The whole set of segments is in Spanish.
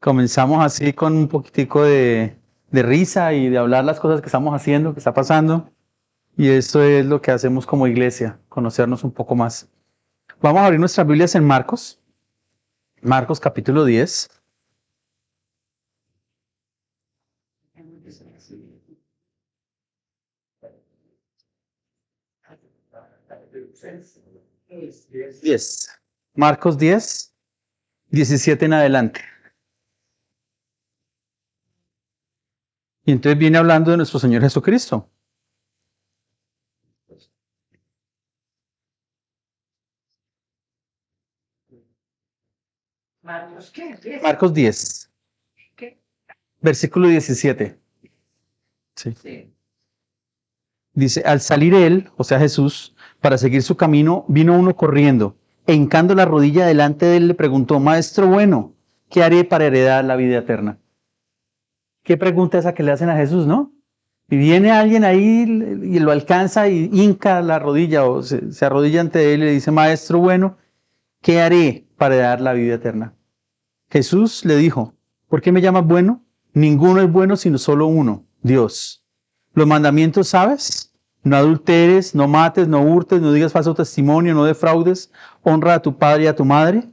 Comenzamos así con un poquitico de risa y de hablar las cosas que estamos haciendo, que está pasando. Y eso es lo que hacemos como iglesia, conocernos un poco más. Vamos a abrir nuestras Biblias en Marcos. Marcos capítulo 10. Marcos 10, 17 en adelante. Y entonces viene hablando de nuestro Señor Jesucristo. Marcos 10, versículo 17. Sí. Dice, al salir él, o sea Jesús, para seguir su camino, vino uno corriendo. E hincando la rodilla delante de él, le preguntó, Maestro bueno, ¿qué haré para heredar la vida eterna? ¿Qué pregunta esa que le hacen a Jesús, no? Y viene alguien ahí y lo alcanza y hinca la rodilla o se arrodilla ante él y le dice, Maestro bueno, ¿qué haré para heredar la vida eterna? Jesús le dijo, ¿por qué me llamas bueno? Ninguno es bueno sino solo uno, Dios. Los mandamientos, ¿sabes? No adulteres, no mates, no hurtes, no digas falso testimonio, no defraudes, honra a tu padre y a tu madre.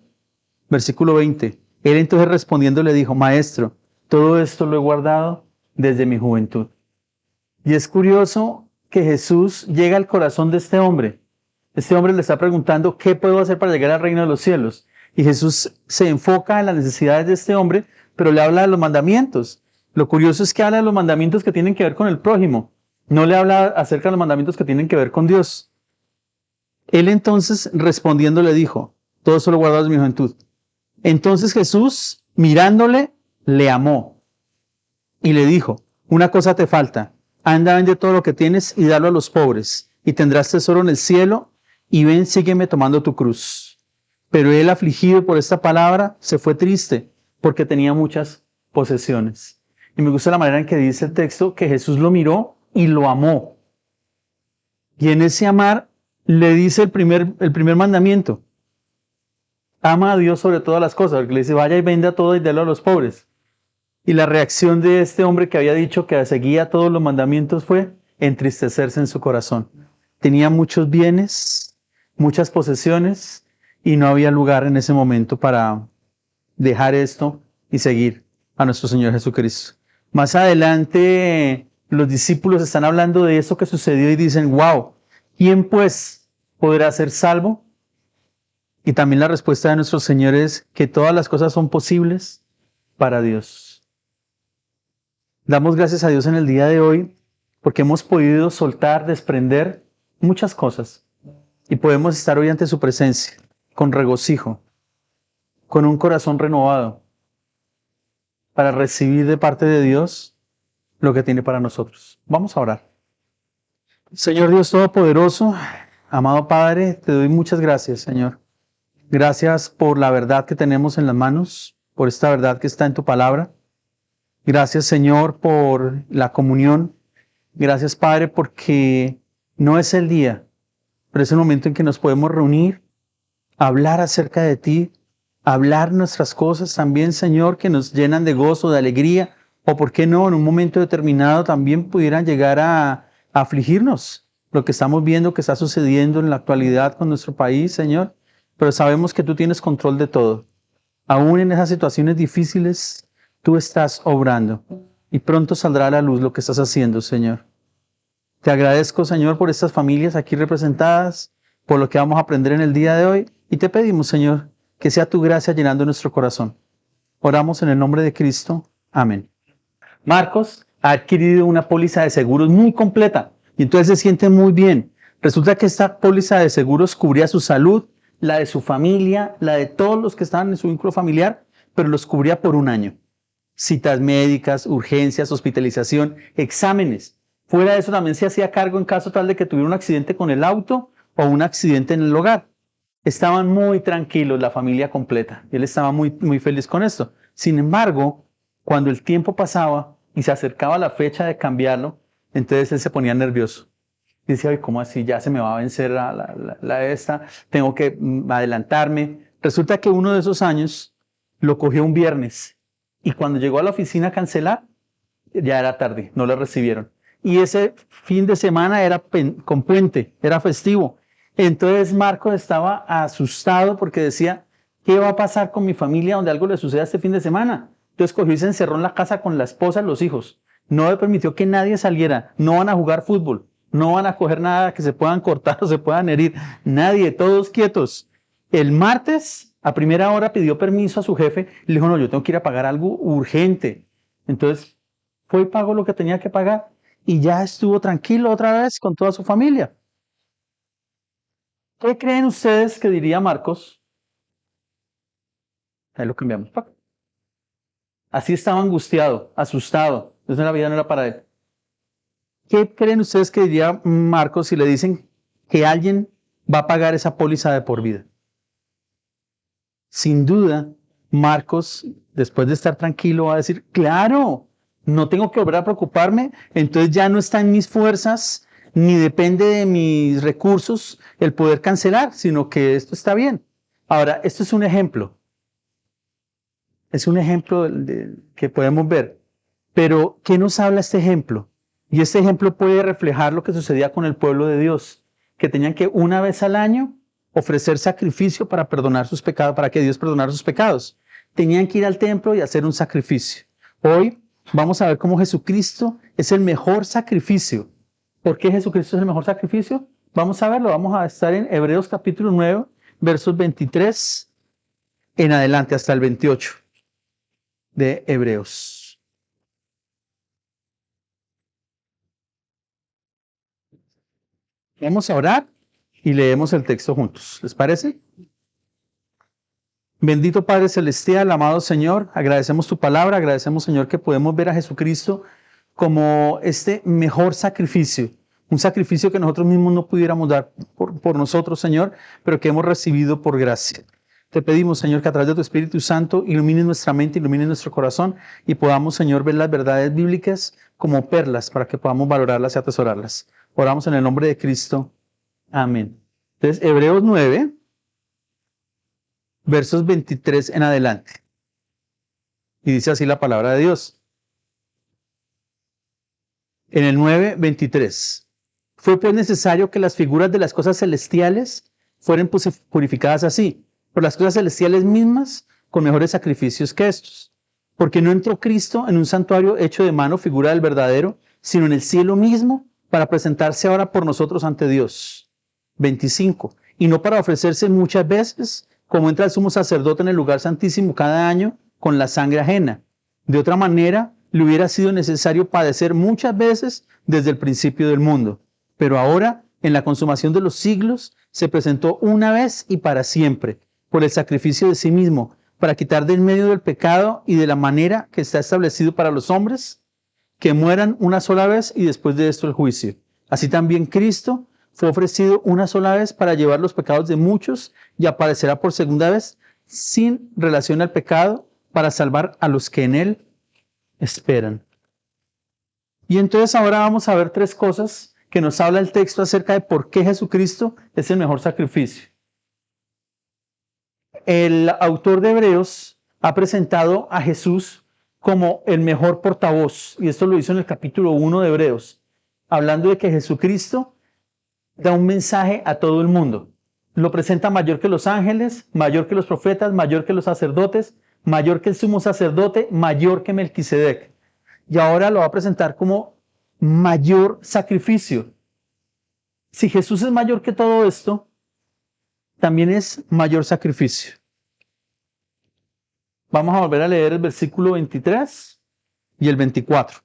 Versículo 20. Él entonces respondiendo le dijo, Maestro, todo esto lo he guardado desde mi juventud. Y es curioso que Jesús llega al corazón de este hombre. Este hombre le está preguntando, ¿qué puedo hacer para llegar al reino de los cielos? Y Jesús se enfoca en las necesidades de este hombre, pero le habla de los mandamientos. Lo curioso es que habla de los mandamientos que tienen que ver con el prójimo. No le habla acerca de los mandamientos que tienen que ver con Dios. Él entonces respondiendo le dijo, todo eso lo guardado desde mi juventud. Entonces Jesús, mirándole, le amó y le dijo, una cosa te falta, anda, vende todo lo que tienes y dalo a los pobres, y tendrás tesoro en el cielo, y ven, sígueme tomando tu cruz. Pero él, afligido por esta palabra, se fue triste, porque tenía muchas posesiones. Y me gusta la manera en que dice el texto, que Jesús lo miró y lo amó. Y en ese amar le dice el primer mandamiento. Ama a Dios sobre todas las cosas, porque le dice, vaya y venda todo y délo a los pobres. Y la reacción de este hombre que había dicho que seguía todos los mandamientos fue entristecerse en su corazón. Tenía muchos bienes, muchas posesiones, y no había lugar en ese momento para dejar esto y seguir a nuestro Señor Jesucristo. Más adelante, los discípulos están hablando de eso que sucedió y dicen, wow, ¿quién pues podrá ser salvo? Y también la respuesta de nuestro Señor es que todas las cosas son posibles para Dios. Damos gracias a Dios en el día de hoy porque hemos podido soltar, desprender muchas cosas y podemos estar hoy ante su presencia con regocijo, con un corazón renovado para recibir de parte de Dios lo que tiene para nosotros. Vamos a orar. Señor Dios Todopoderoso, amado Padre, te doy muchas gracias, Señor. Gracias por la verdad que tenemos en las manos, por esta verdad que está en tu palabra. Gracias, Señor, por la comunión. Gracias, Padre, porque no es el día, pero es el momento en que nos podemos reunir, hablar acerca de ti, hablar nuestras cosas también, Señor, que nos llenan de gozo, de alegría, o por qué no, en un momento determinado también pudieran llegar a afligirnos lo que estamos viendo que está sucediendo en la actualidad con nuestro país, Señor. Pero sabemos que tú tienes control de todo. Aún en esas situaciones difíciles, tú estás obrando y pronto saldrá a la luz lo que estás haciendo, Señor. Te agradezco, Señor, por estas familias aquí representadas, por lo que vamos a aprender en el día de hoy y te pedimos, Señor, que sea tu gracia llenando nuestro corazón. Oramos en el nombre de Cristo. Amén. Marcos ha adquirido una póliza de seguros muy completa y entonces se siente muy bien. Resulta que esta póliza de seguros cubría su salud, la de su familia, la de todos los que estaban en su vínculo familiar, pero los cubría por un año. Citas médicas, urgencias, hospitalización, exámenes. Fuera de eso también se hacía cargo en caso tal de que tuviera un accidente con el auto o un accidente en el hogar. Estaban muy tranquilos la familia completa. Él estaba muy, muy feliz con esto. Sin embargo, cuando el tiempo pasaba y se acercaba la fecha de cambiarlo, entonces él se ponía nervioso. Dice, ay, ¿cómo así? Ya se me va a vencer la esta, tengo que adelantarme. Resulta que uno de esos años lo cogió un viernes Y cuando llegó a la oficina a cancelar, ya era tarde, no le recibieron. Y ese fin de semana era con puente, era festivo. Entonces Marcos estaba asustado porque decía, ¿qué va a pasar con mi familia donde algo le suceda este fin de semana? Entonces cogió y se encerró en la casa con la esposa y los hijos. No le permitió que nadie saliera, no van a jugar fútbol, no van a coger nada que se puedan cortar o se puedan herir. Nadie, todos quietos. El martes, a primera hora, pidió permiso a su jefe y le dijo, no, yo tengo que ir a pagar algo urgente. Entonces fue y pagó lo que tenía que pagar y ya estuvo tranquilo otra vez con toda su familia. ¿Qué creen ustedes que diría Marcos? Ahí lo cambiamos. Así estaba angustiado, asustado. Entonces la vida no era para él. ¿Qué creen ustedes que diría Marcos si le dicen que alguien va a pagar esa póliza de por vida? Sin duda, Marcos, después de estar tranquilo, va a decir, claro, no tengo que volver a preocuparme, entonces ya no está en mis fuerzas, ni depende de mis recursos el poder cancelar, sino que esto está bien. Ahora, esto es un ejemplo que podemos ver, pero ¿qué nos habla este ejemplo? Y este ejemplo puede reflejar lo que sucedía con el pueblo de Dios, que tenían que una vez al año ofrecer sacrificio para perdonar sus pecados, para que Dios perdonara sus pecados. Tenían que ir al templo y hacer un sacrificio. Hoy vamos a ver cómo Jesucristo es el mejor sacrificio. ¿Por qué Jesucristo es el mejor sacrificio? Vamos a verlo, vamos a estar en Hebreos capítulo 9, versos 23 en adelante hasta el 28 de Hebreos. Vamos a orar y leemos el texto juntos. ¿Les parece? Bendito Padre Celestial, amado Señor, agradecemos tu palabra, agradecemos, Señor, que podemos ver a Jesucristo como este mejor sacrificio, un sacrificio que nosotros mismos no pudiéramos dar por nosotros, Señor, pero que hemos recibido por gracia. Te pedimos, Señor, que a través de tu Espíritu Santo ilumines nuestra mente, ilumines nuestro corazón y podamos, Señor, ver las verdades bíblicas como perlas para que podamos valorarlas y atesorarlas. Oramos en el nombre de Cristo. Amén. Entonces, Hebreos 9, versos 23 en adelante. Y dice así la palabra de Dios. En el 9:23. Fue pues necesario que las figuras de las cosas celestiales fueran purificadas así, por las cosas celestiales mismas, con mejores sacrificios que estos. Porque no entró Cristo en un santuario hecho de mano, figura del verdadero, sino en el cielo mismo, para presentarse ahora por nosotros ante Dios. 25. Y no para ofrecerse muchas veces, como entra el sumo sacerdote en el lugar santísimo cada año, con la sangre ajena. De otra manera, le hubiera sido necesario padecer muchas veces desde el principio del mundo. Pero ahora, en la consumación de los siglos, se presentó una vez y para siempre, por el sacrificio de sí mismo, para quitar del medio del pecado y de la manera que está establecido para los hombres, que mueran una sola vez y después de esto el juicio. Así también Cristo fue ofrecido una sola vez para llevar los pecados de muchos y aparecerá por segunda vez sin relación al pecado para salvar a los que en él esperan. Y entonces ahora vamos a ver tres cosas que nos habla el texto acerca de por qué Jesucristo es el mejor sacrificio. El autor de Hebreos ha presentado a Jesús como el mejor portavoz, y esto lo hizo en el capítulo 1 de Hebreos, hablando de que Jesucristo da un mensaje a todo el mundo. Lo presenta mayor que los ángeles, mayor que los profetas, mayor que los sacerdotes, mayor que el sumo sacerdote, mayor que Melquisedec. Y ahora lo va a presentar como mayor sacrificio. Si Jesús es mayor que todo esto, también es mayor sacrificio. Vamos a volver a leer el versículo 23 y el 24.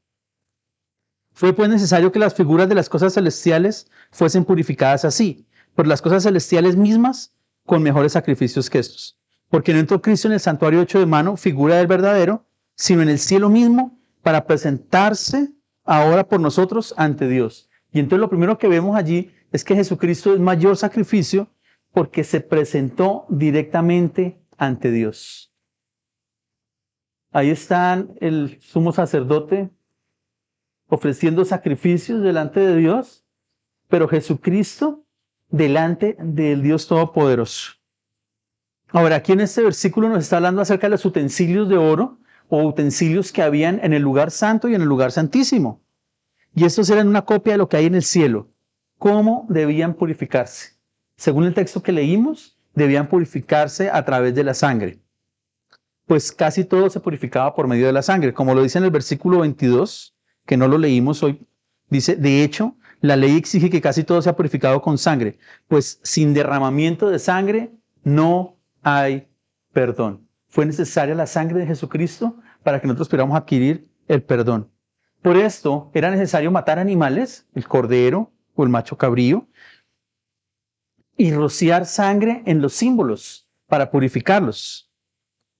Fue pues necesario que las figuras de las cosas celestiales fuesen purificadas así, por las cosas celestiales mismas, con mejores sacrificios que estos. Porque no entró Cristo en el santuario hecho de mano, figura del verdadero, sino en el cielo mismo, para presentarse ahora por nosotros ante Dios. Y entonces lo primero que vemos allí es que Jesucristo es mayor sacrificio porque se presentó directamente ante Dios. Ahí están el sumo sacerdote ofreciendo sacrificios delante de Dios, pero Jesucristo delante del Dios Todopoderoso. Ahora, aquí en este versículo nos está hablando acerca de los utensilios de oro o utensilios que habían en el lugar santo y en el lugar santísimo. Y estos eran una copia de lo que hay en el cielo. ¿Cómo debían purificarse? Según el texto que leímos, debían purificarse a través de la sangre. Pues casi todo se purificaba por medio de la sangre. Como lo dice en el versículo 22, que no lo leímos hoy, dice, de hecho, la ley exige que casi todo sea purificado con sangre, pues sin derramamiento de sangre no hay perdón. Fue necesaria la sangre de Jesucristo para que nosotros pudiéramos adquirir el perdón. Por esto era necesario matar animales, el cordero o el macho cabrío, y rociar sangre en los símbolos para purificarlos.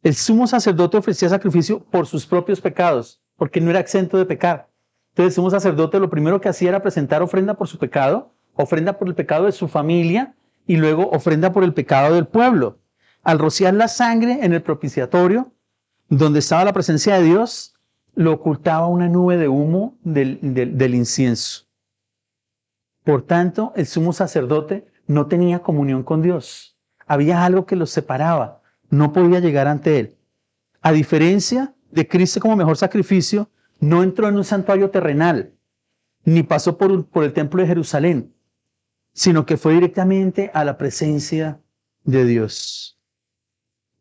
El sumo sacerdote ofrecía sacrificio por sus propios pecados, porque no era exento de pecar. Entonces el sumo sacerdote lo primero que hacía era presentar ofrenda por su pecado, ofrenda por el pecado de su familia y luego ofrenda por el pecado del pueblo. Al rociar la sangre en el propiciatorio, donde estaba la presencia de Dios, lo ocultaba una nube de humo del incienso. Por tanto, el sumo sacerdote no tenía comunión con Dios. Había algo que los separaba. No podía llegar ante Él. A diferencia de Cristo como mejor sacrificio, no entró en un santuario terrenal, ni pasó por el templo de Jerusalén, sino que fue directamente a la presencia de Dios.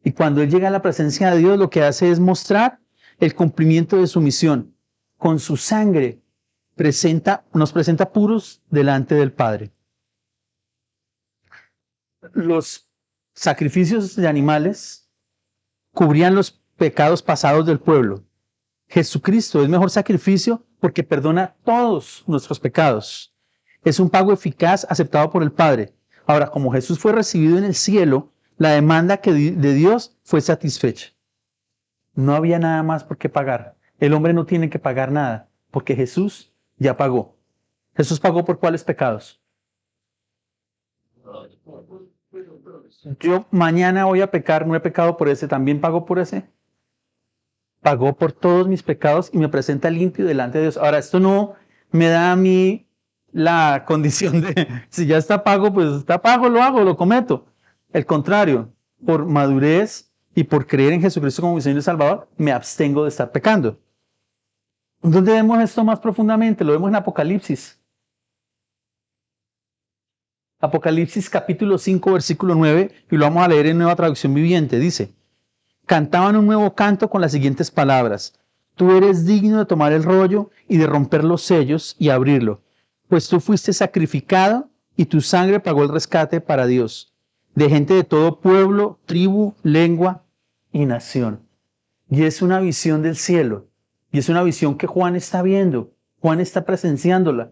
Y cuando Él llega a la presencia de Dios, lo que hace es mostrar el cumplimiento de su misión. Con su sangre nos presenta puros delante del Padre. Los sacrificios de animales cubrían los pecados pasados del pueblo. Jesucristo es mejor sacrificio porque perdona todos nuestros pecados. Es un pago eficaz aceptado por el Padre. Ahora, como Jesús fue recibido en el cielo, la demanda de Dios fue satisfecha. No había nada más por qué pagar. El hombre no tiene que pagar nada porque Jesús ya pagó. ¿Jesús pagó por cuáles pecados? Yo mañana voy a pecar, no he pecado por ese, ¿también pago por ese? Pagó por todos mis pecados y me presenta limpio delante de Dios. Ahora, esto no me da a mí la condición de, si ya está pago, pues está pago, lo hago, lo cometo. El contrario, por madurez y por creer en Jesucristo como mi Señor y Salvador, me abstengo de estar pecando. ¿Dónde vemos esto más profundamente? Lo vemos en Apocalipsis. Apocalipsis capítulo 5, versículo 9, y lo vamos a leer en Nueva Traducción Viviente. Dice, cantaban un nuevo canto con las siguientes palabras. Tú eres digno de tomar el rollo y de romper los sellos y abrirlo, pues tú fuiste sacrificado y tu sangre pagó el rescate para Dios, de gente de todo pueblo, tribu, lengua y nación. Y es una visión del cielo, y es una visión que Juan está viendo, Juan está presenciándola.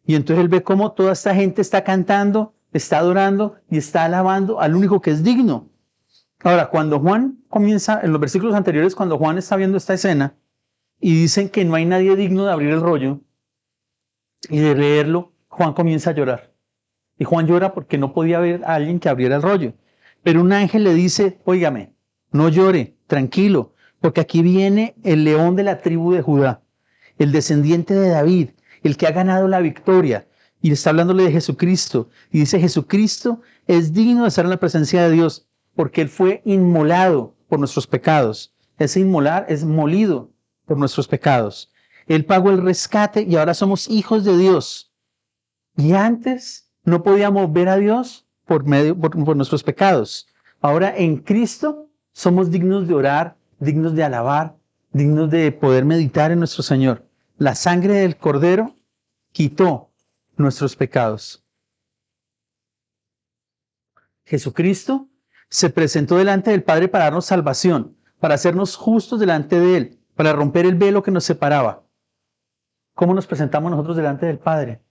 Y entonces él ve cómo toda esta gente está cantando, está adorando y está alabando al único que es digno. Ahora, cuando Juan comienza, en los versículos anteriores, cuando Juan está viendo esta escena y dicen que no hay nadie digno de abrir el rollo y de leerlo, Juan comienza a llorar. Y Juan llora porque no podía ver a alguien que abriera el rollo. Pero un ángel le dice, óigame, no llore, tranquilo, porque aquí viene el león de la tribu de Judá, el descendiente de David, el que ha ganado la victoria. Y está hablándole de Jesucristo. Y dice, Jesucristo es digno de estar en la presencia de Dios, porque Él fue inmolado por nuestros pecados. Ese inmolar es molido por nuestros pecados. Él pagó el rescate y ahora somos hijos de Dios. Y antes no podíamos ver a Dios por nuestros pecados. Ahora en Cristo somos dignos de orar, dignos de alabar, dignos de poder meditar en nuestro Señor. La sangre del Cordero quitó nuestros pecados. Jesucristo se presentó delante del Padre para darnos salvación, para hacernos justos delante de Él, para romper el velo que nos separaba. ¿Cómo nos presentamos nosotros delante del Padre?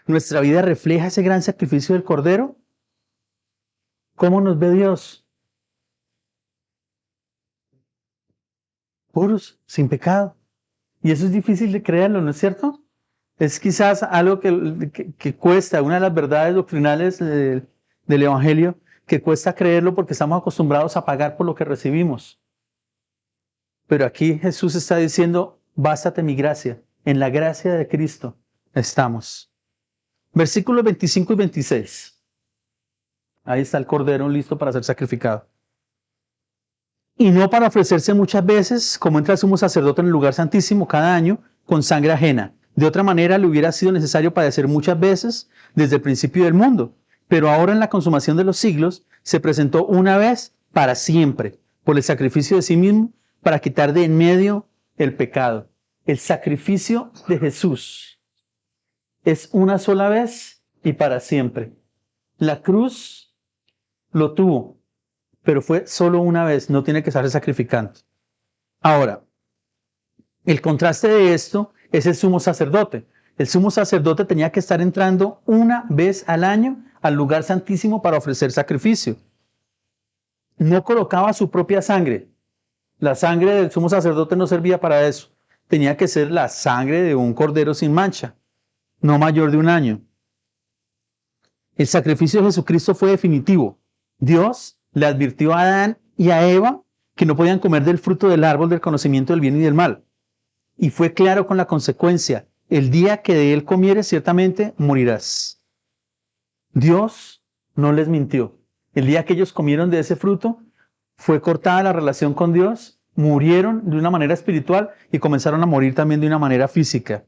¿Nuestra vida refleja ese gran sacrificio del Cordero? ¿Cómo nos ve Dios? Puros, sin pecado. Y eso es difícil de creerlo, ¿no es cierto? Es quizás algo que cuesta, una de las verdades doctrinales del Evangelio, que cuesta creerlo porque estamos acostumbrados a pagar por lo que recibimos. Pero aquí Jesús está diciendo, bástate mi gracia, en la gracia de Cristo estamos. Versículos 25 y 26. Ahí está el Cordero listo para ser sacrificado. y no para ofrecerse muchas veces, como entra el sumo sacerdote en el lugar santísimo cada año, con sangre ajena. De otra manera, le hubiera sido necesario padecer muchas veces desde el principio del mundo. Pero ahora, en la consumación de los siglos, se presentó una vez para siempre, por el sacrificio de sí mismo, para quitar de en medio el pecado. El sacrificio de Jesús es una sola vez y para siempre. La cruz lo tuvo, pero fue solo una vez, no tiene que estarse sacrificando. Ahora, el contraste de esto es el sumo sacerdote. El sumo sacerdote tenía que estar entrando una vez al año al lugar santísimo para ofrecer sacrificio. No colocaba su propia sangre. La sangre del sumo sacerdote no servía para eso. Tenía que ser la sangre de un cordero sin mancha, no mayor de un año. El sacrificio de Jesucristo fue definitivo. Dios le advirtió a Adán y a Eva que no podían comer del fruto del árbol del conocimiento del bien y del mal. Y fue claro con la consecuencia: el día que de él comieres, ciertamente morirás. Dios no les mintió. El día que ellos comieron de ese fruto, fue cortada la relación con Dios, murieron de una manera espiritual y comenzaron a morir también de una manera física.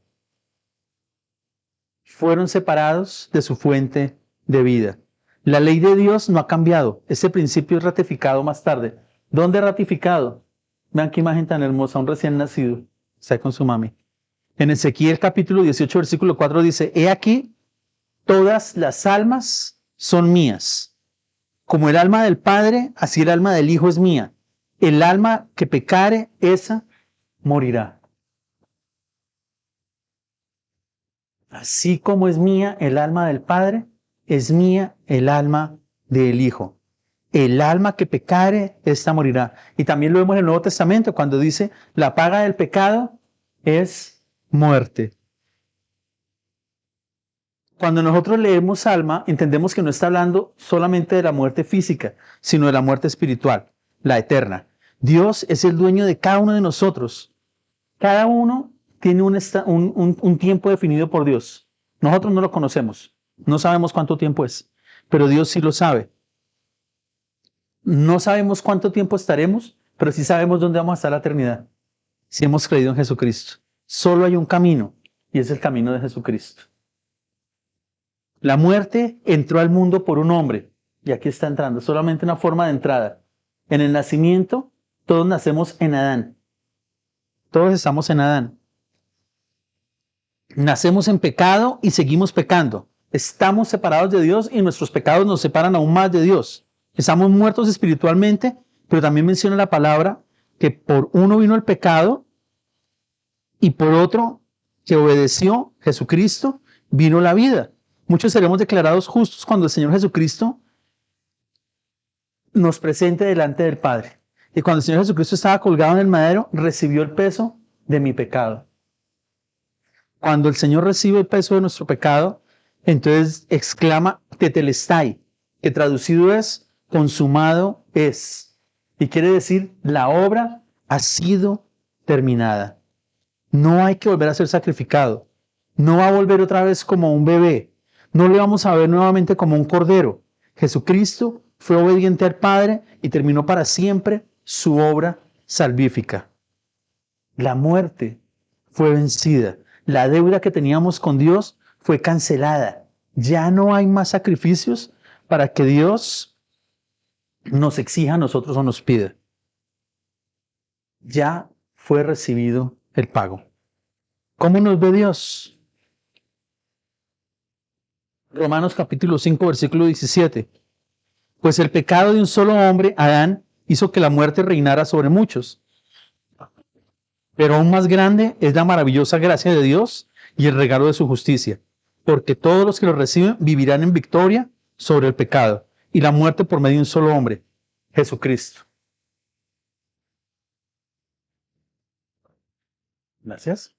Fueron separados de su fuente de vida. La ley de Dios no ha cambiado. Ese principio es ratificado más tarde. ¿Dónde ratificado? Vean qué imagen tan hermosa, un recién nacido. Está con su mami. En Ezequiel capítulo 18, versículo 4 dice: He aquí, todas las almas son mías. Como el alma del Padre, así el alma del Hijo es mía. El alma que pecare, esa morirá. Así como es mía el alma del Padre, es mía el alma del Hijo. El alma que pecare, esta morirá. Y también lo vemos en el Nuevo Testamento cuando dice: la paga del pecado es muerte. Cuando nosotros leemos alma, entendemos que no está hablando solamente de la muerte física, sino de la muerte espiritual, la eterna. Dios es el dueño de cada uno de nosotros. Cada uno tiene un tiempo definido por Dios. Nosotros no lo conocemos, no sabemos cuánto tiempo es, pero Dios sí lo sabe. No sabemos cuánto tiempo estaremos, pero sí sabemos dónde vamos a estar la eternidad, si hemos creído en Jesucristo. Solo hay un camino, y es el camino de Jesucristo. La muerte entró al mundo por un hombre, y aquí está entrando, solamente una forma de entrada. En el nacimiento, todos nacemos en Adán. Todos estamos en Adán. Nacemos en pecado y seguimos pecando. Estamos separados de Dios y nuestros pecados nos separan aún más de Dios. Estamos muertos espiritualmente, pero también menciona la palabra que por uno vino el pecado y por otro, que obedeció Jesucristo, vino la vida. Muchos seremos declarados justos cuando el Señor Jesucristo nos presente delante del Padre. Y cuando el Señor Jesucristo estaba colgado en el madero, recibió el peso de mi pecado. Cuando el Señor recibe el peso de nuestro pecado, entonces exclama tetelestai, que traducido es consumado es. Y quiere decir, la obra ha sido terminada. No hay que volver a ser sacrificado. No va a volver otra vez como un bebé. No le vamos a ver nuevamente como un cordero. Jesucristo fue obediente al Padre y terminó para siempre su obra salvífica. La muerte fue vencida. La deuda que teníamos con Dios fue cancelada. Ya no hay más sacrificios para que Dios nos exija a nosotros o nos pida. Ya fue recibido el pago. ¿Cómo nos ve Dios? Romanos capítulo 5, versículo 17. Pues el pecado de un solo hombre, Adán, hizo que la muerte reinara sobre muchos. Pero aún más grande es la maravillosa gracia de Dios y el regalo de su justicia, porque todos los que lo reciben vivirán en victoria sobre el pecado y la muerte por medio de un solo hombre, Jesucristo. Gracias.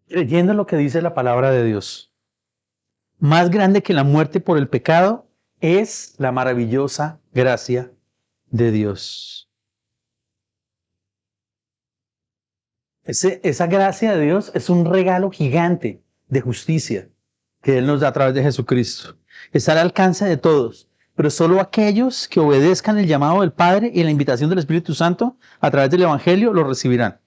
Creyendo lo que dice la palabra de Dios, más grande que la muerte por el pecado es la maravillosa gracia de Dios. Esa gracia de Dios es un regalo gigante de justicia que Él nos da a través de Jesucristo. Está al alcance de todos, pero solo aquellos que obedezcan el llamado del Padre y la invitación del Espíritu Santo a través del Evangelio lo recibirán.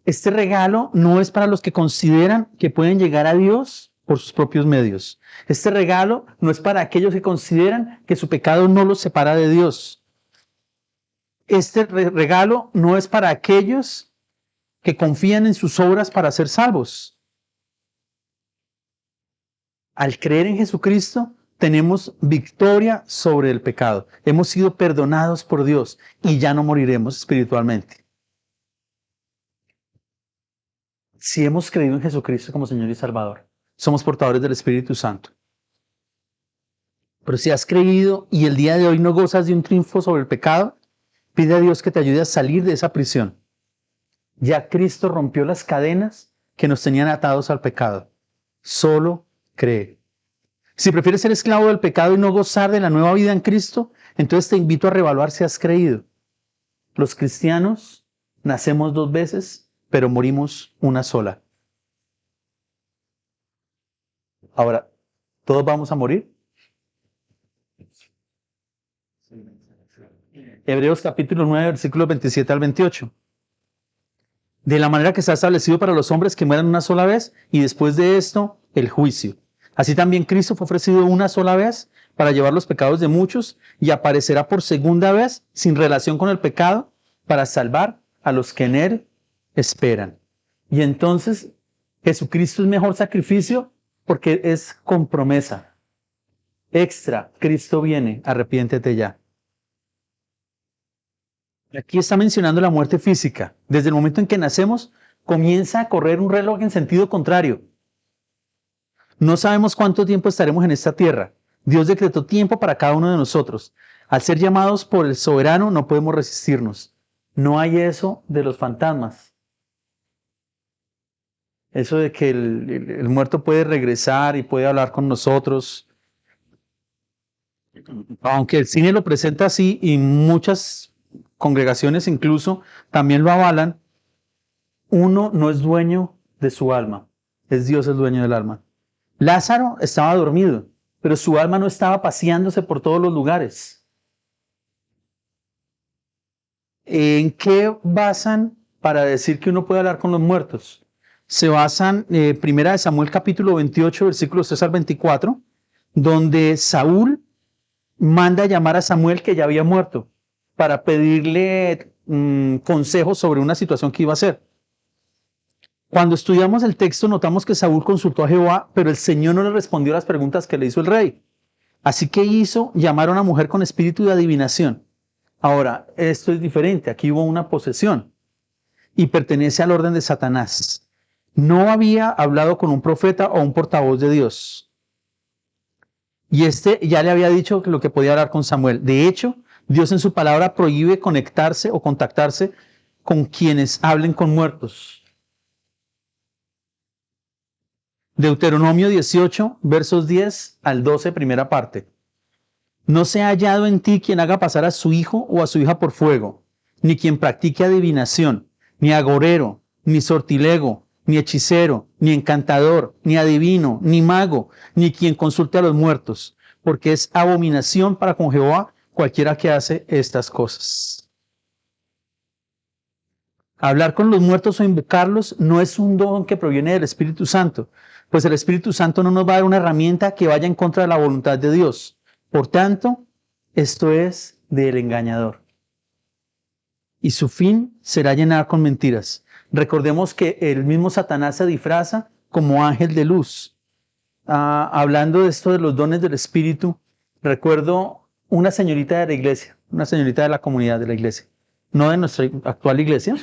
Este regalo no es para los que consideran que pueden llegar a Dios por sus propios medios. Este regalo no es para aquellos que consideran que su pecado no los separa de Dios. Este regalo no es para aquellos que confían en sus obras para ser salvos. Al creer en Jesucristo, tenemos victoria sobre el pecado. Hemos sido perdonados por Dios y ya no moriremos espiritualmente. Si hemos creído en Jesucristo como Señor y Salvador, somos portadores del Espíritu Santo. Pero si has creído y el día de hoy no gozas de un triunfo sobre el pecado, pide a Dios que te ayude a salir de esa prisión. Ya Cristo rompió las cadenas que nos tenían atados al pecado. Solo cree. Si prefieres ser esclavo del pecado y no gozar de la nueva vida en Cristo, entonces te invito a reevaluar si has creído. Los cristianos nacemos 2 veces, pero morimos una sola. Ahora, ¿todos vamos a morir? Hebreos capítulo 9, versículos 27 al 28. De la manera que está establecido para los hombres que mueran una sola vez y después de esto, el juicio. Así también Cristo fue ofrecido una sola vez para llevar los pecados de muchos y aparecerá por segunda vez sin relación con el pecado para salvar a los que en él esperan. Y entonces, Jesucristo es mejor sacrificio porque es con promesa. Extra, Cristo viene, arrepiéntete ya. Aquí está mencionando la muerte física. Desde el momento en que nacemos, comienza a correr un reloj en sentido contrario. No sabemos cuánto tiempo estaremos en esta tierra. Dios decretó tiempo para cada uno de nosotros. Al ser llamados por el soberano, no podemos resistirnos. No hay eso de los fantasmas. Eso de que el muerto puede regresar y puede hablar con nosotros. Aunque el cine lo presenta así y muchas congregaciones incluso también lo avalan, uno no es dueño de su alma. Es Dios el dueño del alma. Lázaro estaba dormido, pero su alma no estaba paseándose por todos los lugares. ¿En qué basan para decir que uno puede hablar con los muertos? Se basan, primera de Samuel capítulo 28, versículos 3 al 24, donde Saúl manda a llamar a Samuel que ya había muerto para pedirle consejos sobre una situación que iba a hacer. Cuando estudiamos el texto notamos que Saúl consultó a Jehová, pero el Señor no le respondió a las preguntas que le hizo el rey. Así que hizo llamar a una mujer con espíritu de adivinación. Ahora, esto es diferente. Aquí hubo una posesión y pertenece al orden de Satanás. No había hablado con un profeta o un portavoz de Dios. Y este ya le había dicho lo que podía hablar con Samuel. De hecho, Dios en su palabra prohíbe conectarse o contactarse con quienes hablen con muertos. Deuteronomio 18, versos 10 al 12, primera parte. No se ha hallado en ti quien haga pasar a su hijo o a su hija por fuego, ni quien practique adivinación, ni agorero, ni sortilego, ni hechicero, ni encantador, ni adivino, ni mago, ni quien consulte a los muertos, porque es abominación para con Jehová cualquiera que hace estas cosas. Hablar con los muertos o invocarlos no es un don que proviene del Espíritu Santo, pues el Espíritu Santo no nos va a dar una herramienta que vaya en contra de la voluntad de Dios. Por tanto, esto es del engañador. Y su fin será llenar con mentiras. Recordemos que el mismo Satanás se disfraza como ángel de luz. Hablando de esto de los dones del Espíritu, recuerdo una señorita de la iglesia, una señorita de la comunidad de la iglesia, no de nuestra actual iglesia,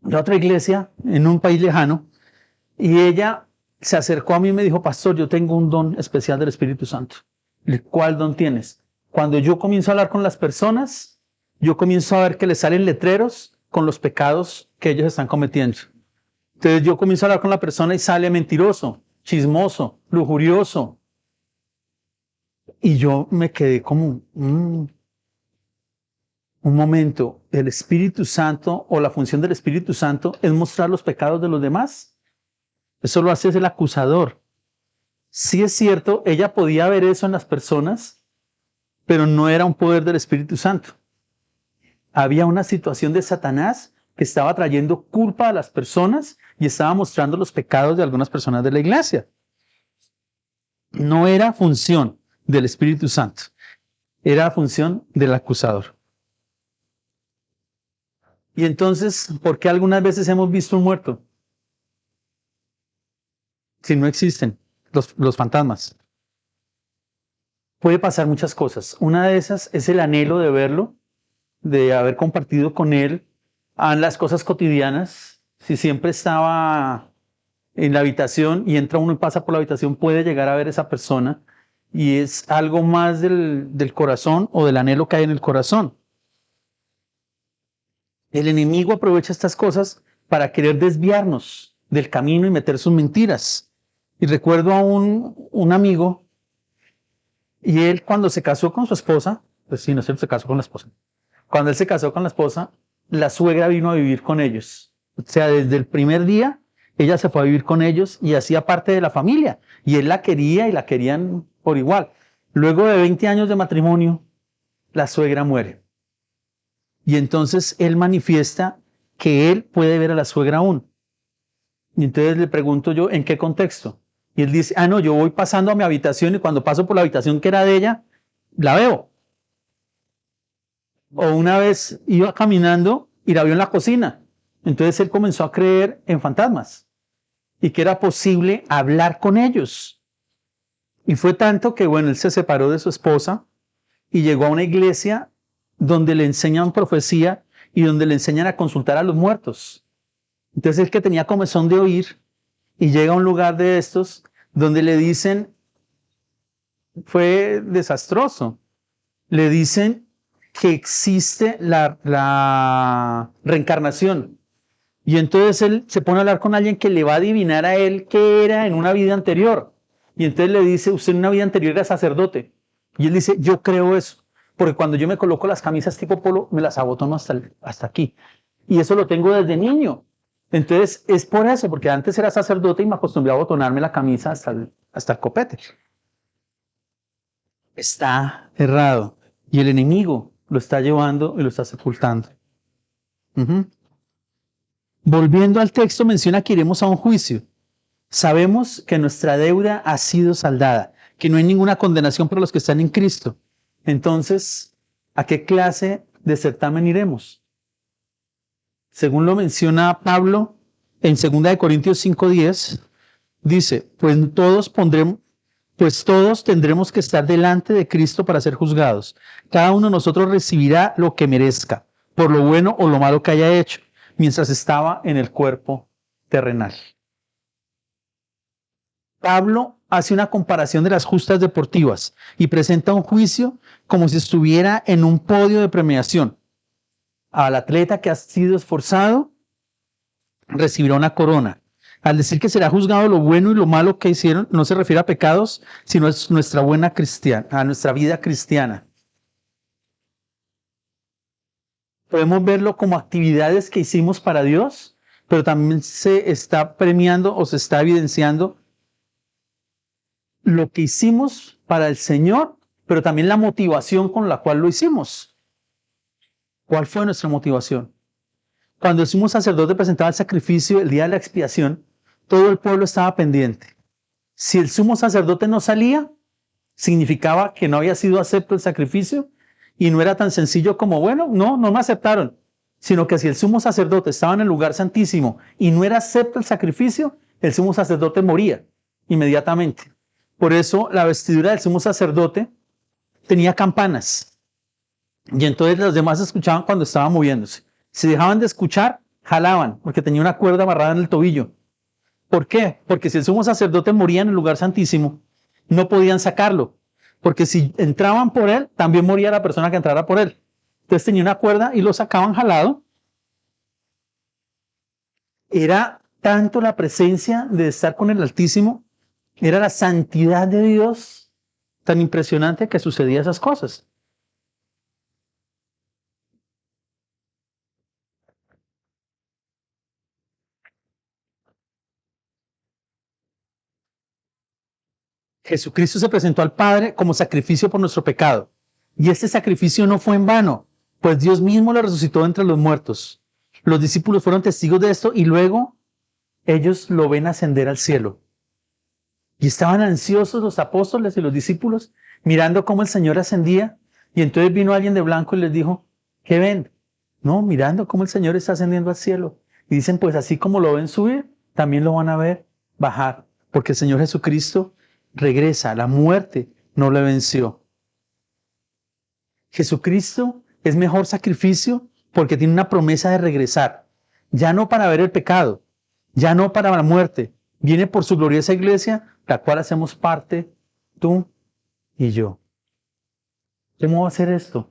de otra iglesia en un país lejano, y ella se acercó a mí y me dijo: pastor, yo tengo un don especial del Espíritu Santo. ¿Cuál don tienes? Cuando yo comienzo a hablar con las personas, yo comienzo a ver que les salen letreros con los pecados que ellos están cometiendo. Entonces yo comienzo a hablar con la persona y sale mentiroso, chismoso, lujurioso. Y yo me quedé como, un momento, el Espíritu Santo o la función del Espíritu Santo es mostrar los pecados de los demás. Eso lo hace el acusador. Sí es cierto, ella podía ver eso en las personas, pero no era un poder del Espíritu Santo. Había una situación de Satanás que estaba trayendo culpa a las personas y estaba mostrando los pecados de algunas personas de la iglesia. No era función del Espíritu Santo, era función del acusador. Y entonces, ¿por qué algunas veces hemos visto un muerto? Si no existen los fantasmas. Puede pasar muchas cosas. Una de esas es el anhelo de verlo, de haber compartido con él las cosas cotidianas. Si siempre estaba en la habitación y entra uno y pasa por la habitación, puede llegar a ver esa persona y es algo más del corazón o del anhelo que hay en el corazón. El enemigo aprovecha estas cosas para querer desviarnos del camino y meter sus mentiras. Y recuerdo a un amigo, y él cuando se casó con su esposa, pues sí, no sé, se casó con la esposa. Cuando él se casó con la esposa, la suegra vino a vivir con ellos. O sea, desde el primer día, ella se fue a vivir con ellos y hacía parte de la familia. Y él la quería y la querían por igual. Luego de 20 años de matrimonio, la suegra muere. Y entonces él manifiesta que él puede ver a la suegra aún. Y entonces le pregunto yo, ¿en qué contexto? Y él dice, no, yo voy pasando a mi habitación y cuando paso por la habitación que era de ella, la veo. O una vez iba caminando y la vio en la cocina. Entonces él comenzó a creer en fantasmas y que era posible hablar con ellos. Y fue tanto que, bueno, él se separó de su esposa y llegó a una iglesia donde le enseñan profecía y donde le enseñan a consultar a los muertos. Entonces el que tenía comezón de oír y llega a un lugar de estos donde le dicen, fue desastroso, le dicen que existe la reencarnación. Y entonces él se pone a hablar con alguien que le va a adivinar a él qué era en una vida anterior. Y entonces le dice, usted en una vida anterior era sacerdote. Y él dice, yo creo eso. Porque cuando yo me coloco las camisas tipo polo, me las abotono hasta aquí. Y eso lo tengo desde niño. Entonces es por eso, porque antes era sacerdote y me acostumbré a abotonarme la camisa hasta el copete. Está errado. Y el enemigo lo está llevando y lo está sepultando. Volviendo al texto, menciona que iremos a un juicio. Sabemos que nuestra deuda ha sido saldada, que no hay ninguna condenación para los que están en Cristo. Entonces, ¿a qué clase de certamen iremos? Según lo menciona Pablo en 2 Corintios 5:10, dice, pues todos tendremos que estar delante de Cristo para ser juzgados. Cada uno de nosotros recibirá lo que merezca, por lo bueno o lo malo que haya hecho, mientras estaba en el cuerpo terrenal. Pablo hace una comparación de las justas deportivas y presenta un juicio como si estuviera en un podio de premiación. Al atleta que ha sido esforzado recibirá una corona. Al decir que será juzgado lo bueno y lo malo que hicieron, no se refiere a pecados, sino a nuestra a nuestra vida cristiana. Podemos verlo como actividades que hicimos para Dios, pero también se está premiando o se está evidenciando lo que hicimos para el Señor, pero también la motivación con la cual lo hicimos. ¿Cuál fue nuestra motivación? Cuando el sumo sacerdote presentaba el sacrificio el día de la expiación, todo el pueblo estaba pendiente. Si el sumo sacerdote no salía, significaba que no había sido acepto el sacrificio y no era tan sencillo como, bueno, no me aceptaron, sino que si el sumo sacerdote estaba en el lugar santísimo y no era acepto el sacrificio, el sumo sacerdote moría inmediatamente. Por eso la vestidura del sumo sacerdote tenía campanas y entonces los demás escuchaban cuando estaba moviéndose. Si dejaban de escuchar, jalaban porque tenía una cuerda amarrada en el tobillo. ¿Por qué? Porque si el sumo sacerdote moría en el lugar santísimo, no podían sacarlo, porque si entraban por él, también moría la persona que entrara por él. Entonces tenía una cuerda y lo sacaban jalado. Era tanto la presencia de estar con el Altísimo, era la santidad de Dios tan impresionante que sucedía esas cosas. Jesucristo se presentó al Padre como sacrificio por nuestro pecado. Y este sacrificio no fue en vano, pues Dios mismo lo resucitó entre los muertos. Los discípulos fueron testigos de esto y luego ellos lo ven ascender al cielo. Y estaban ansiosos los apóstoles y los discípulos mirando cómo el Señor ascendía. Y entonces vino alguien de blanco y les dijo, ¿qué ven? No, mirando cómo el Señor está ascendiendo al cielo. Y dicen, pues así como lo ven subir, también lo van a ver bajar. Porque el Señor Jesucristo regresa, la muerte no le venció. Jesucristo es mejor sacrificio porque tiene una promesa de regresar. Ya no para ver el pecado, ya no para la muerte. Viene por su gloriosa iglesia, la cual hacemos parte tú y yo. ¿Cómo va a ser esto?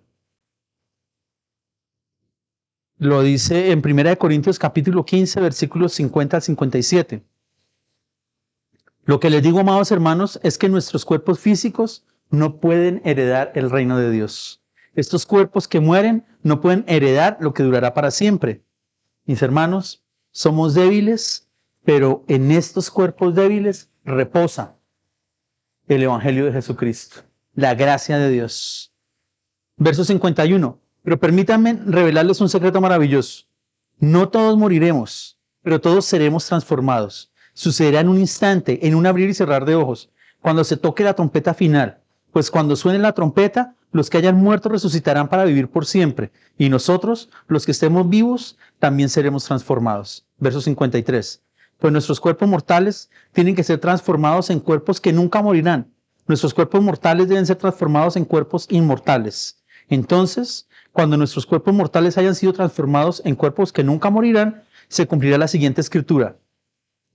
Lo dice en 1 Corintios capítulo 15, versículos 50 al 57. Lo que les digo, amados hermanos, es que nuestros cuerpos físicos no pueden heredar el reino de Dios. Estos cuerpos que mueren no pueden heredar lo que durará para siempre. Mis hermanos, somos débiles, pero en estos cuerpos débiles reposa el Evangelio de Jesucristo, la gracia de Dios. Verso 51. Pero permítanme revelarles un secreto maravilloso. No todos moriremos, pero todos seremos transformados. Sucederá en un instante, en un abrir y cerrar de ojos, cuando se toque la trompeta final. Pues cuando suene la trompeta, los que hayan muerto resucitarán para vivir por siempre. Y nosotros, los que estemos vivos, también seremos transformados. Verso 53. Pues nuestros cuerpos mortales tienen que ser transformados en cuerpos que nunca morirán. Nuestros cuerpos mortales deben ser transformados en cuerpos inmortales. Entonces, cuando nuestros cuerpos mortales hayan sido transformados en cuerpos que nunca morirán, se cumplirá la siguiente escritura.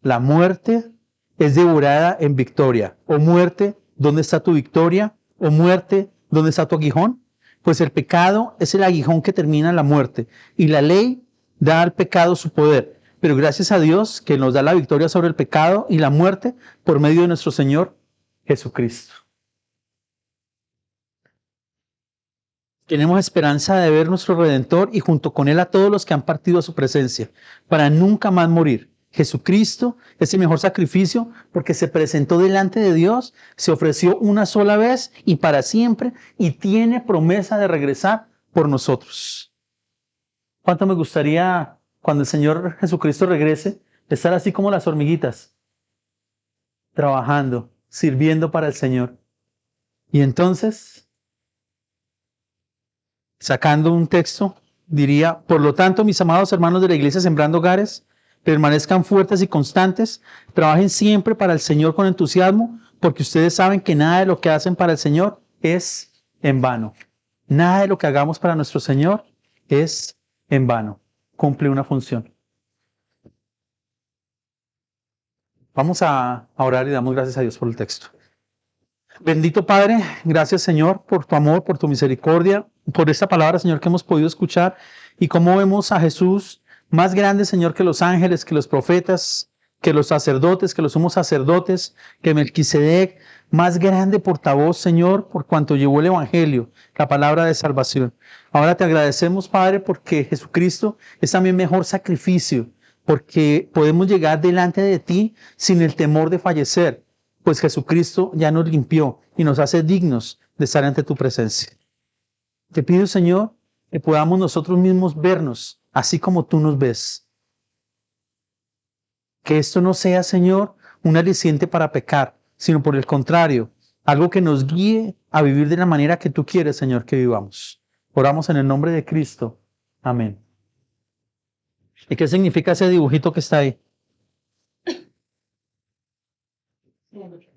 La muerte es devorada en victoria. O muerte, ¿dónde está tu victoria? O muerte, ¿dónde está tu aguijón? Pues el pecado es el aguijón que termina en la muerte. Y la ley da al pecado su poder. Pero gracias a Dios que nos da la victoria sobre el pecado y la muerte por medio de nuestro Señor Jesucristo. Tenemos esperanza de ver nuestro Redentor y junto con Él a todos los que han partido a su presencia, para nunca más morir. Jesucristo es el mejor sacrificio porque se presentó delante de Dios, se ofreció una sola vez y para siempre y tiene promesa de regresar por nosotros. ¿Cuánto me gustaría cuando el Señor Jesucristo regrese estar así como las hormiguitas, trabajando, sirviendo para el Señor? Y entonces, sacando un texto, diría, por lo tanto, mis amados hermanos de la iglesia Sembrando Hogares, permanezcan fuertes y constantes, trabajen siempre para el Señor con entusiasmo, porque ustedes saben que nada de lo que hacen para el Señor es en vano. Nada de lo que hagamos para nuestro Señor es en vano. Cumple una función. Vamos a orar y damos gracias a Dios por el texto. Bendito Padre, gracias Señor por tu amor, por tu misericordia, por esta palabra Señor que hemos podido escuchar y cómo vemos a Jesús más grande Señor que los ángeles, que los profetas, que los sacerdotes, que los sumos sacerdotes, que Melquisedec, más grande portavoz Señor por cuanto llevó el Evangelio, la palabra de salvación. Ahora te agradecemos Padre porque Jesucristo es también mejor sacrificio, porque podemos llegar delante de ti sin el temor de fallecer. Pues Jesucristo ya nos limpió y nos hace dignos de estar ante tu presencia. Te pido, Señor, que podamos nosotros mismos vernos así como tú nos ves. Que esto no sea, Señor, un aliciente para pecar, sino por el contrario, algo que nos guíe a vivir de la manera que tú quieres, Señor, que vivamos. Oramos en el nombre de Cristo. Amén. ¿Y qué significa ese dibujito que está ahí?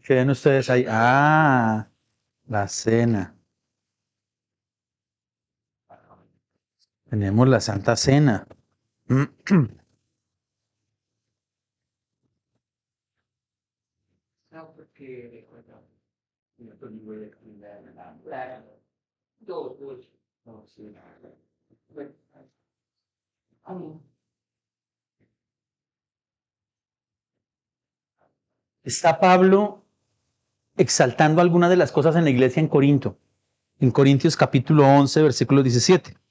¿Qué ven ustedes ahí? Ah, la cena. Tenemos la Santa Cena. Está Pablo exaltando algunas de las cosas en la iglesia en Corinto. En Corintios capítulo 11, versículo 17.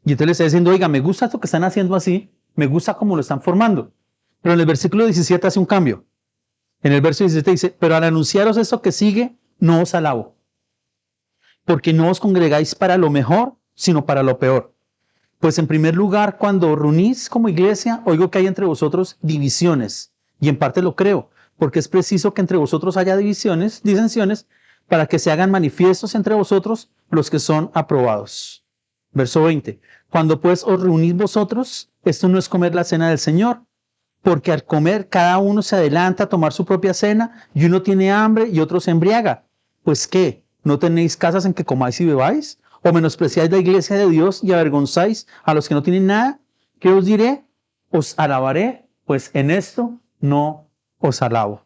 Y entonces le está diciendo, oiga, me gusta esto que están haciendo así, me gusta cómo lo están formando. Pero en el versículo 17 hace un cambio. En el verso 17 dice, pero al anunciaros esto que sigue, no os alabo, porque no os congregáis para lo mejor, sino para lo peor. Pues en primer lugar, cuando reunís como iglesia, oigo que hay entre vosotros divisiones, y en parte lo creo, porque es preciso que entre vosotros haya divisiones, disensiones, para que se hagan manifiestos entre vosotros los que son aprobados. Verso 20. Cuando pues os reunís vosotros, esto no es comer la cena del Señor, porque al comer cada uno se adelanta a tomar su propia cena, y uno tiene hambre y otro se embriaga. Pues ¿qué? ¿No tenéis casas en que comáis y bebáis? ¿O menospreciáis la iglesia de Dios y avergonzáis a los que no tienen nada? ¿Qué os diré? Os alabaré, pues en esto no os alabo.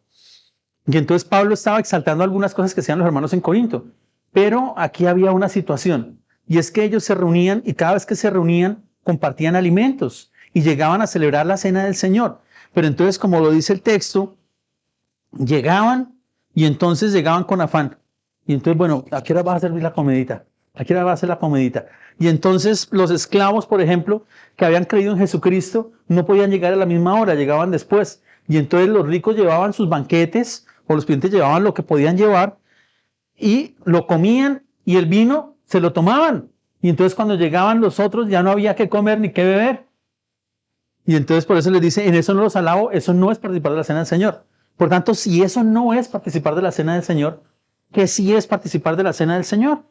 Y entonces Pablo estaba exaltando algunas cosas que hacían los hermanos en Corinto, pero aquí había una situación, y es que ellos se reunían y cada vez que se reunían compartían alimentos y llegaban a celebrar la cena del Señor. Pero entonces, como lo dice el texto, llegaban y entonces llegaban con afán. Y entonces, bueno, ¿a qué hora vas a servir la comidita? ¿A qué hora va a hacer la comidita? Y entonces los esclavos, por ejemplo, que habían creído en Jesucristo, no podían llegar a la misma hora, llegaban después. Y entonces los ricos llevaban sus banquetes o los clientes llevaban lo que podían llevar y lo comían y el vino se lo tomaban. Y entonces cuando llegaban los otros ya no había que comer ni que beber. Y entonces por eso les dice, en eso no los alabo, eso no es participar de la cena del Señor. Por tanto, si eso no es participar de la cena del Señor, ¿qué sí es participar de la cena del Señor?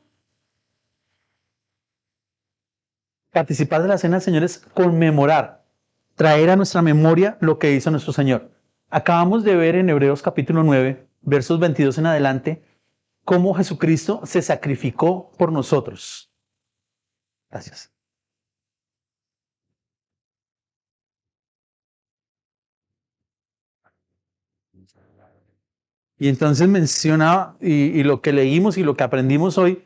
Participar de la cena del Señor es conmemorar, traer a nuestra memoria lo que hizo nuestro Señor. Acabamos de ver en Hebreos capítulo 9, versos 22 en adelante, cómo Jesucristo se sacrificó por nosotros. Gracias. Y entonces menciona, y lo que leímos y lo que aprendimos hoy,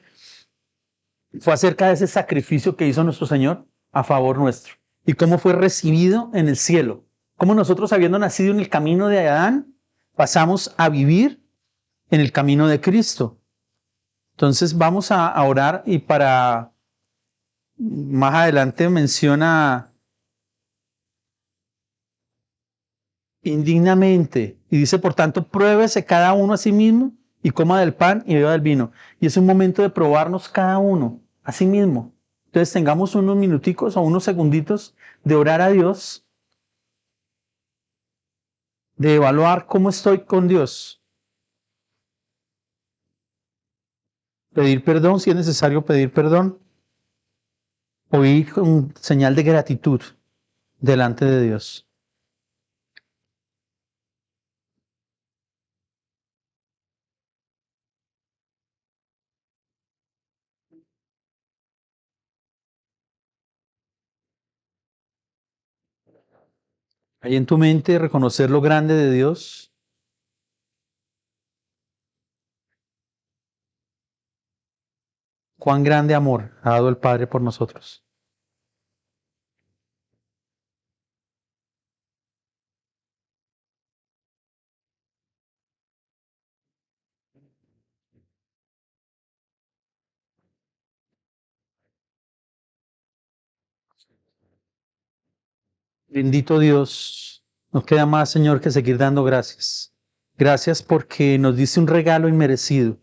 fue acerca de ese sacrificio que hizo nuestro Señor a favor nuestro y cómo fue recibido en el cielo. Cómo nosotros, habiendo nacido en el camino de Adán, pasamos a vivir en el camino de Cristo. Entonces vamos a orar y para más adelante menciona indignamente y dice, por tanto, pruébese cada uno a sí mismo y coma del pan y beba del vino. Y es un momento de probarnos cada uno a sí mismo. Entonces tengamos unos minuticos o unos segunditos de orar a Dios, de evaluar cómo estoy con Dios, pedir perdón si es necesario pedir perdón, o ir con señal de gratitud delante de Dios. Ahí en tu mente reconocer lo grande de Dios, cuán grande amor ha dado el Padre por nosotros. Bendito Dios, nos queda más, Señor, que seguir dando gracias. Gracias porque nos dice un regalo inmerecido,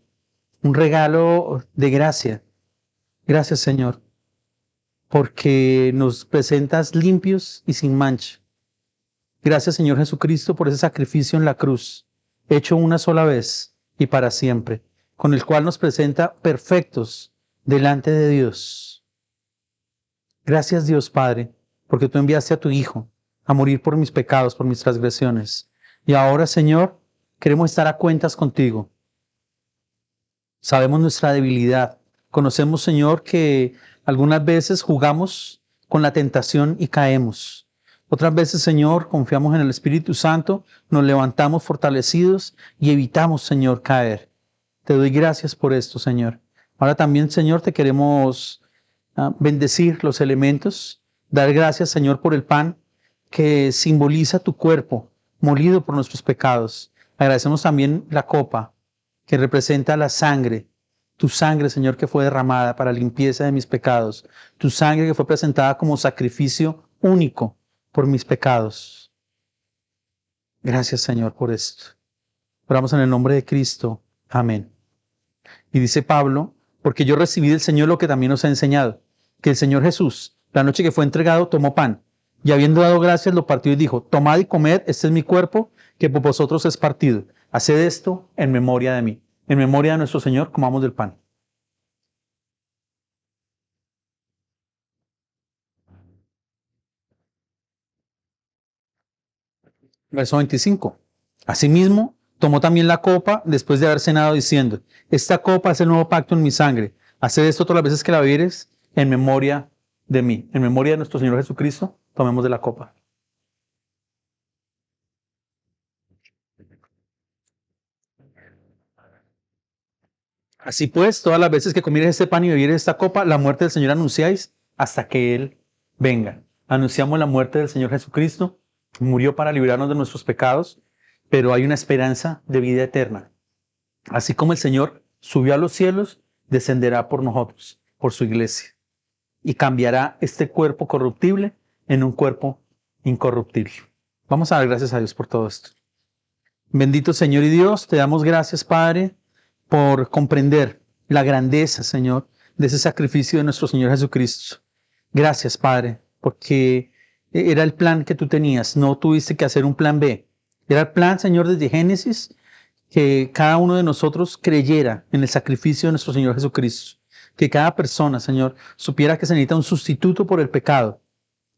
un regalo de gracia. Gracias, Señor, porque nos presentas limpios y sin mancha. Gracias, Señor Jesucristo, por ese sacrificio en la cruz, hecho una sola vez y para siempre, con el cual nos presenta perfectos delante de Dios. Gracias, Dios Padre, porque tú enviaste a tu Hijo a morir por mis pecados, por mis transgresiones. Y ahora, Señor, queremos estar a cuentas contigo. Sabemos nuestra debilidad. Conocemos, Señor, que algunas veces jugamos con la tentación y caemos. Otras veces, Señor, confiamos en el Espíritu Santo, nos levantamos fortalecidos y evitamos, Señor, caer. Te doy gracias por esto, Señor. Ahora también, Señor, te queremos bendecir los elementos, dar gracias, Señor, por el pan que simboliza tu cuerpo, molido por nuestros pecados. Agradecemos también la copa, que representa la sangre, tu sangre, Señor, que fue derramada para limpieza de mis pecados, tu sangre que fue presentada como sacrificio único por mis pecados. Gracias, Señor, por esto. Oramos en el nombre de Cristo. Amén. Y dice Pablo, porque yo recibí del Señor lo que también os he enseñado, que el Señor Jesús, la noche que fue entregado, tomó pan, y habiendo dado gracias, lo partió y dijo, tomad y comed, este es mi cuerpo, que por vosotros es partido. Haced esto en memoria de mí. En memoria de nuestro Señor, comamos del pan. Verso 25. Asimismo, tomó también la copa después de haber cenado, diciendo, esta copa es el nuevo pacto en mi sangre. Haced esto todas las veces que la bebieres en memoria de mí. En memoria de nuestro Señor Jesucristo, tomemos de la copa. Así pues, todas las veces que comieres este pan y bebieres esta copa, la muerte del Señor anunciáis hasta que Él venga. Anunciamos la muerte del Señor Jesucristo. Murió para librarnos de nuestros pecados, pero hay una esperanza de vida eterna. Así como el Señor subió a los cielos, descenderá por nosotros, por su iglesia, y cambiará este cuerpo corruptible en un cuerpo incorruptible. Vamos a dar gracias a Dios por todo esto. Bendito Señor y Dios, te damos gracias, Padre, por comprender la grandeza, Señor, de ese sacrificio de nuestro Señor Jesucristo. Gracias, Padre, porque era el plan que tú tenías, no tuviste que hacer un plan B. Era el plan, Señor, desde Génesis, que cada uno de nosotros creyera en el sacrificio de nuestro Señor Jesucristo. Que cada persona, Señor, supiera que se necesita un sustituto por el pecado.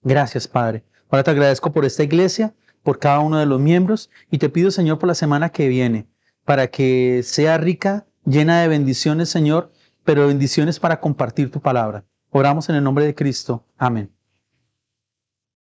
Gracias, Padre. Ahora te agradezco por esta iglesia, por cada uno de los miembros, y te pido, Señor, por la semana que viene, para que sea rica, llena de bendiciones, Señor, pero bendiciones para compartir tu palabra. Oramos en el nombre de Cristo. Amén.